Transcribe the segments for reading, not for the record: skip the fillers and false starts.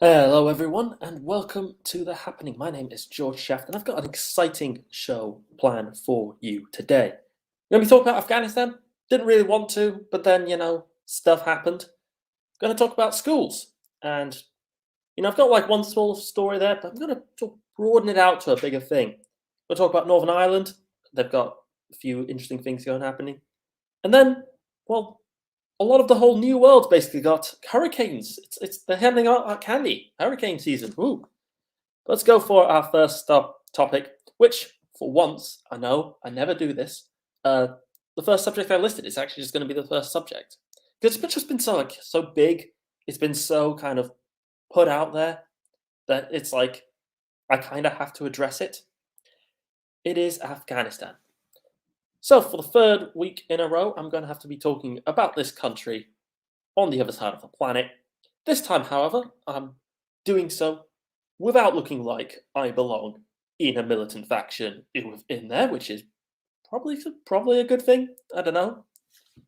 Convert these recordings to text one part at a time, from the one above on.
Hello, everyone, and welcome to The Happening. My name is Jorge Shaft, and I've got an exciting show planned for you today. We're going to be talking about Afghanistan. Didn't really want to, but then, stuff happened. Going to talk about schools. And, I've got like one small story there, but I'm going to broaden it out to a bigger thing. We'll talk about Northern Ireland. They've got a few interesting things going happening. And then, well, a lot of the whole new world basically got hurricanes. They're handing out candy. Hurricane season. Ooh. Let's go for our first topic, which for once I know I never do this. The first subject I listed is actually just going to be the first subject because it's just been so big. It's been so kind of put out there that it's like I kind of have to address it. It is Afghanistan. So for the third week in a row, I'm going to have to be talking about this country on the other side of the planet. This time, however, I'm doing so without looking like I belong in a militant faction in there, which is probably a good thing. I don't know.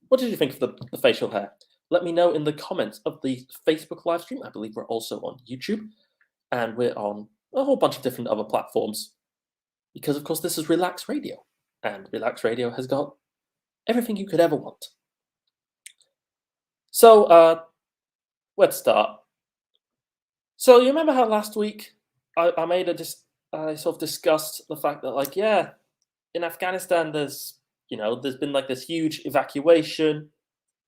What did you think of the facial hair? Let me know in the comments of the Facebook live stream. I believe we're also on YouTube, and we're on a whole bunch of different other platforms because, of course, this is Relax Radio, and Relax Radio has got everything you could ever want. So, let's start. So you remember how last week I made I sort of discussed the fact that in Afghanistan there's been like this huge evacuation,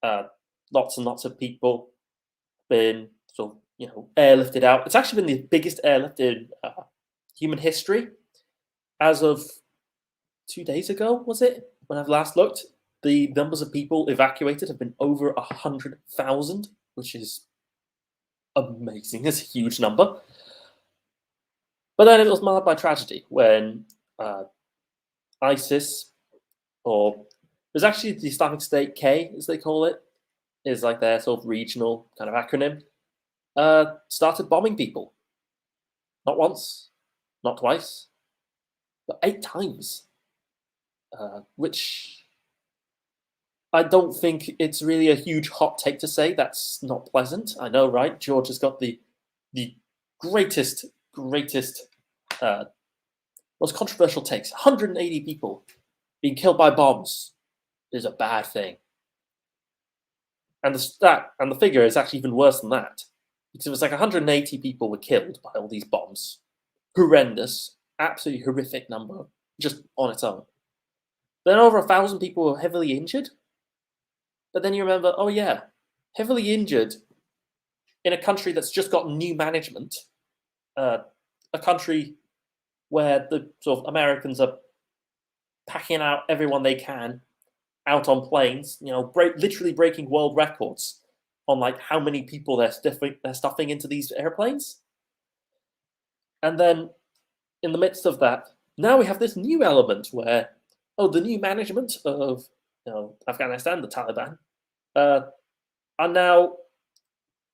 uh, lots and lots of people been sort of airlifted out. It's actually been the biggest airlift in human history as of 2 days ago. Was it when I've last looked? The numbers of people evacuated have been over 100,000, which is amazing. It's a huge number. But then it was marred by tragedy when ISIS, or there's actually the Islamic State K, as they call it, is like their sort of regional kind of acronym, started bombing people. Not once, not twice, but 8 times. Which I don't think it's really a huge hot take to say that's not pleasant. I know, right? George has got the greatest, most controversial takes. 180 people being killed by bombs is a bad thing. And the figure is actually even worse than that. Because it was like 180 people were killed by all these bombs. Horrendous, absolutely horrific number, just on its own. Then over 1,000 people were heavily injured. But then you remember, oh yeah, heavily injured in a country that's just got new management, a country where the sort of Americans are packing out everyone they can out on planes, literally breaking world records on like how many people they're stuffing into these airplanes. And then in the midst of that, now we have this new element where, the new management of Afghanistan, the Taliban, are now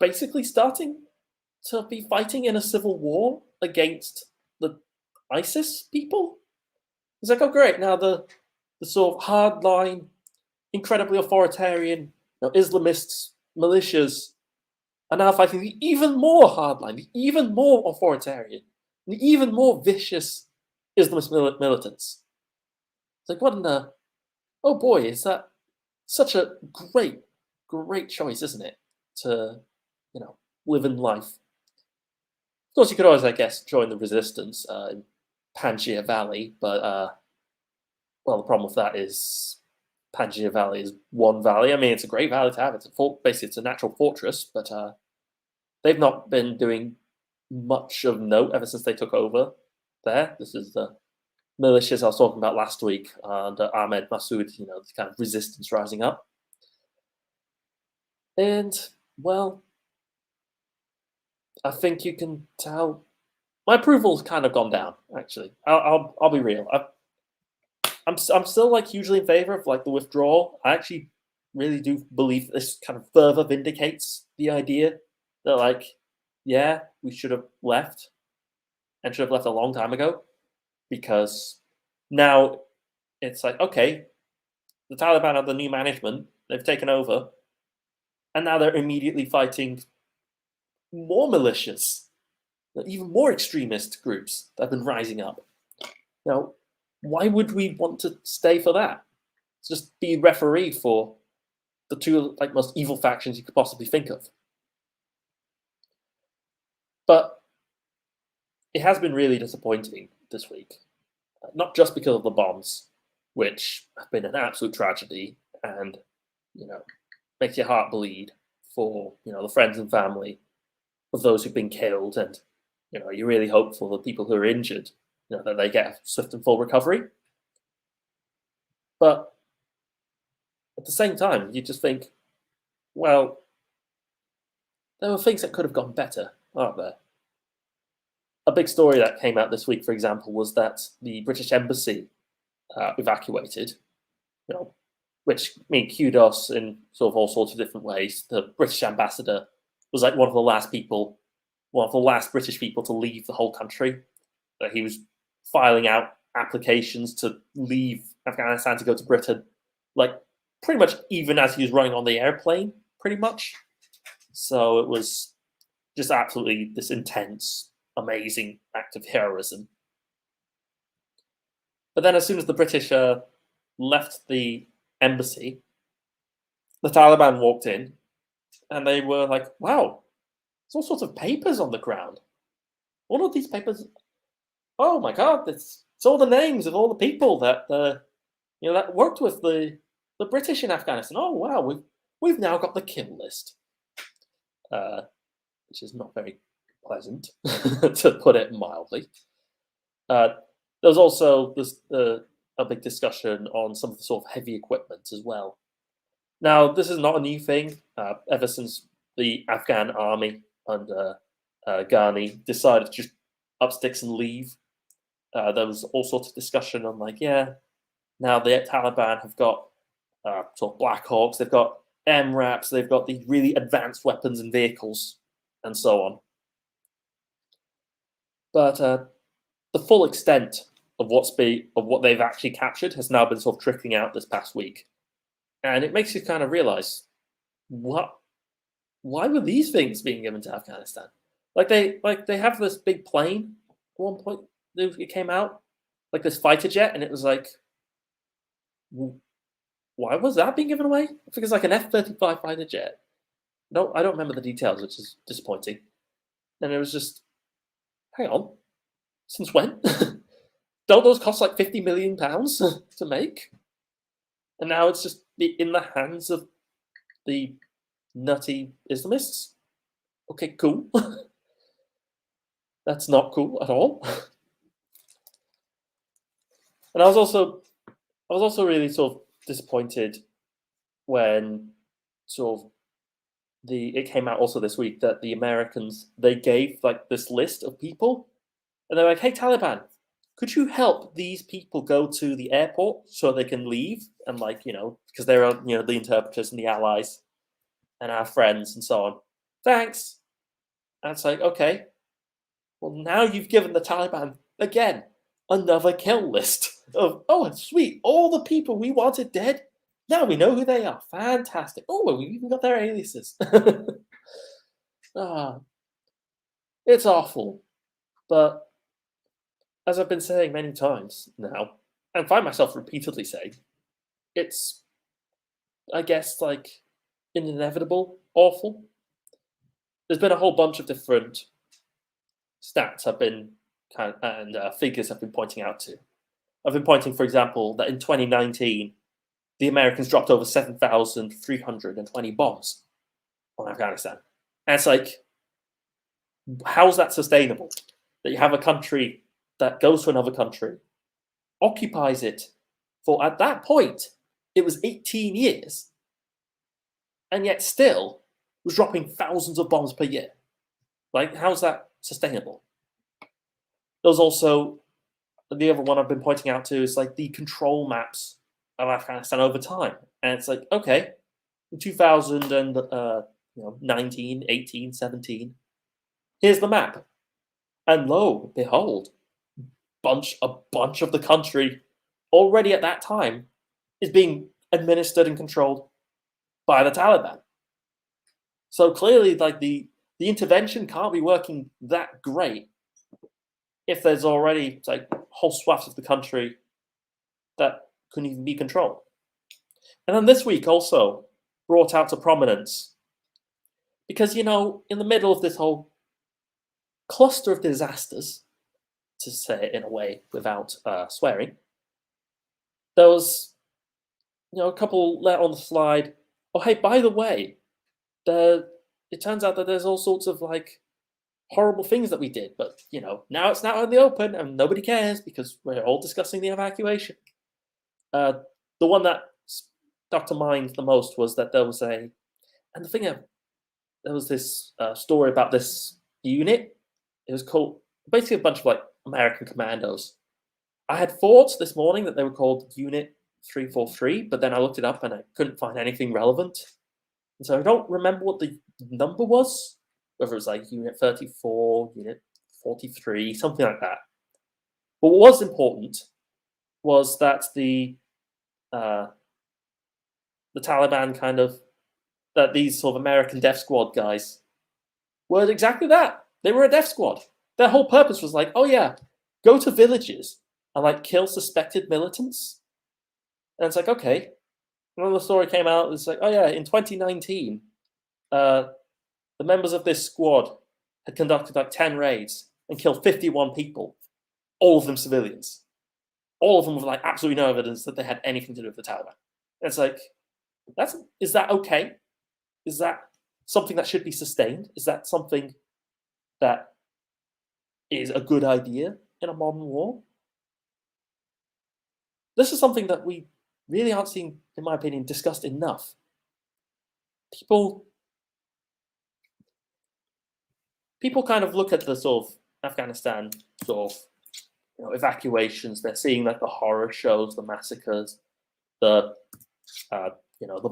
basically starting to be fighting in a civil war against the ISIS people. It's like, oh great, now the sort of hardline, incredibly authoritarian Islamists, militias are now fighting the even more hardline, the even more authoritarian, the even more vicious Islamist militants. It's like, what in the... Oh boy, is that such a great choice, isn't it? To, live in life. Of course, you could always, I guess, join the resistance in Panjshir Valley, but, well, the problem with that is Panjshir Valley is one valley. I mean, it's a great valley to have. Basically, it's a natural fortress, but they've not been doing much of note ever since they took over there. This is the militias I was talking about last week under Ahmed Massoud, the kind of resistance rising up. And, well, I think you can tell my approval's kind of gone down, actually. I'll be real. I'm still like hugely in favor of like the withdrawal. I actually really do believe this kind of further vindicates the idea that like, yeah, we should have left and should have left a long time ago, because now it's like, okay, the Taliban are the new management, they've taken over, and now they're immediately fighting more malicious, even more extremist groups that have been rising up. Now, why would we want to stay for that? Just be referee for the two most evil factions you could possibly think of. But it has been really disappointing this week, not just because of the bombs, which have been an absolute tragedy, and makes your heart bleed for the friends and family of those who've been killed, and you're really hopeful that people who are injured, that they get a swift and full recovery. But at the same time, you just think, well, there were things that could have gone better, aren't there? A big story that came out this week, for example, was that the British embassy evacuated, which kudos in sort of all sorts of different ways. The British ambassador was one of the last British people to leave the whole country. He was filing out applications to leave Afghanistan to go to Britain, pretty much even as he was running on the airplane, pretty much. So it was just absolutely this intense, amazing act of heroism. But then as soon as the British left the embassy, the Taliban walked in, and they were like, wow, there's all sorts of papers on the ground. All of these papers, oh my God, it's all the names of all the people that that worked with the British in Afghanistan. Oh wow, we've now got the kill list, which is not very pleasant, to put it mildly. There was also a big discussion on some of the sort of heavy equipment as well. Now, this is not a new thing. Ever since the Afghan army under Ghani decided to just up sticks and leave, there was all sorts of discussion on now the Taliban have got sort of Black Hawks, they've got MRAPs, they've got these really advanced weapons and vehicles, and so on. But the full extent of what they've actually captured has now been sort of trickling out this past week, and it makes you kind of realize why were these things being given to Afghanistan? They have this big plane at one point. It came out this fighter jet, and it was why was that being given away? I think it's an F-35 fighter jet. No, I don't remember the details, which is disappointing. And it was just, hang on, since when? Don't those cost £50 million to make? And now it's just in the hands of the nutty Islamists? Okay, cool. That's not cool at all. And I was also really sort of disappointed when it came out also this week that the Americans, they gave this list of people, and they're like, hey Taliban, could you help these people go to the airport so they can leave, and because they're the interpreters and the allies and our friends and so on. Thanks. And it's okay, well, now you've given the Taliban again another kill list of, oh sweet, all the people we wanted dead, now we know who they are. Fantastic. Oh, we even got their aliases. It's awful. But as I've been saying many times now, and find myself repeatedly saying, it's, I guess, inevitable awful. There's been a whole bunch of different stats have been and figures I've been pointing out to. I've been pointing, for example, that in 2019, the Americans dropped over 7,320 bombs on Afghanistan. And it's how's that sustainable? That you have a country that goes to another country, occupies it for, at that point, it was 18 years, and yet still was dropping thousands of bombs per year. How's that sustainable? There's also the other one I've been pointing out to is the control maps of Afghanistan over time. And it's okay, in 2019, 18, 17, here's the map. And lo, behold, a bunch of the country already at that time is being administered and controlled by the Taliban. So clearly, the intervention can't be working that great if there's already like whole swaths of the country that couldn't even be controlled. And then this week also brought out to prominence because, in the middle of this whole cluster of disasters, to say it in a way without swearing, there was, a couple let on the slide, oh, hey, by the way, it turns out that there's all sorts of like horrible things that we did, but now it's out in the open and nobody cares because we're all discussing the evacuation. The one that stuck to mind the most was that there was this story about this unit. It was called basically a bunch of like American commandos. I had thought this morning that they were called Unit 343, but then I looked it up and I couldn't find anything relevant. And so I don't remember what the number was, whether it was like Unit 34, Unit 43, something like that. But what was important was that the Taliban that these sort of American death squad guys were exactly that. They were a death squad. Their whole purpose was like, oh yeah, go to villages and like kill suspected militants. And it's like, okay. And then the story came out, it's like, oh yeah, in 2019, the members of this squad had conducted like 10 raids and killed 51 people, all of them civilians. All of them with like absolutely no evidence that they had anything to do with the Taliban. And it's like, is that okay? Is that something that should be sustained? Is that something that is a good idea in a modern war? This is something that we really aren't seeing, in my opinion, discussed enough. People kind of look at the sort of Afghanistan sort of evacuations. They're seeing like the horror shows, the massacres, the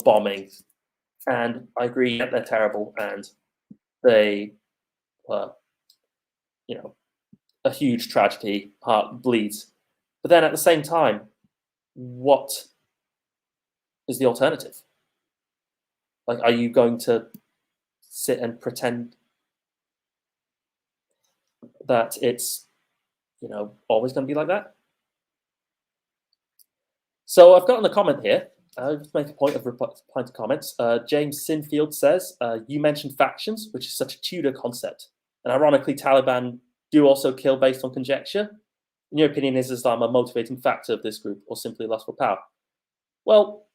bombings, and I agree that they're terrible and they were, a huge tragedy. Heart bleeds, but then at the same time, what is the alternative? Like, are you going to sit and pretend that it's, always going to be like that? So I've gotten a comment here. I'll just make a point of replying to comments. James Sinfield says, you mentioned factions, which is such a Tudor concept. And ironically, Taliban do also kill based on conjecture. In your opinion, is Islam a motivating factor of this group or simply lust for power? Well,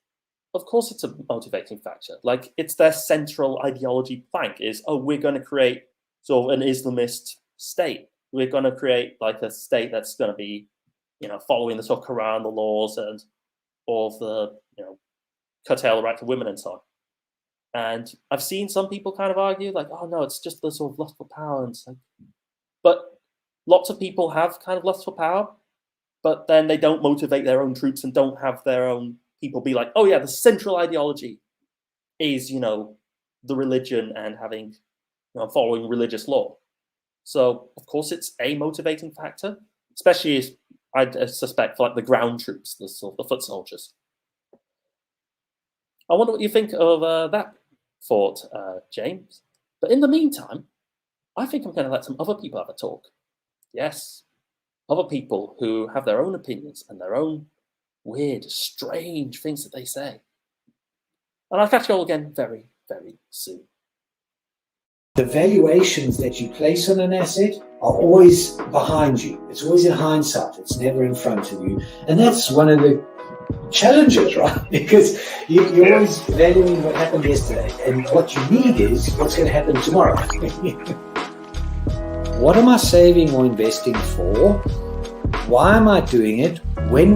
of course it's a motivating factor. Like, it's their central ideology plank is, oh, we're going to create sort of an Islamist state. We're going to create like a state that's going to be, following the sort of Quran, the laws, and all of the, curtail the right to women and so on. And I've seen some people kind of argue like, oh no, it's just the sort of lust for power. And it's like, but lots of people have kind of lust for power, but then they don't motivate their own troops and don't have their own people be like, oh yeah, the central ideology is, the religion and having, following religious law. So of course it's a motivating factor, especially as I suspect for like the ground troops, the foot soldiers. I wonder what you think of that thought, James. But in the meantime, I think I'm going to let some other people have a talk. Yes, other people who have their own opinions and their own weird, strange things that they say. And I'll catch you all again very, very soon. The valuations that you place on an asset are always behind you. It's always in hindsight. It's never in front of you. And that's one of the challenges, right? Because you're always valuing what happened yesterday. And what you need is what's going to happen tomorrow. What am I saving or investing for? Why am I doing it? When will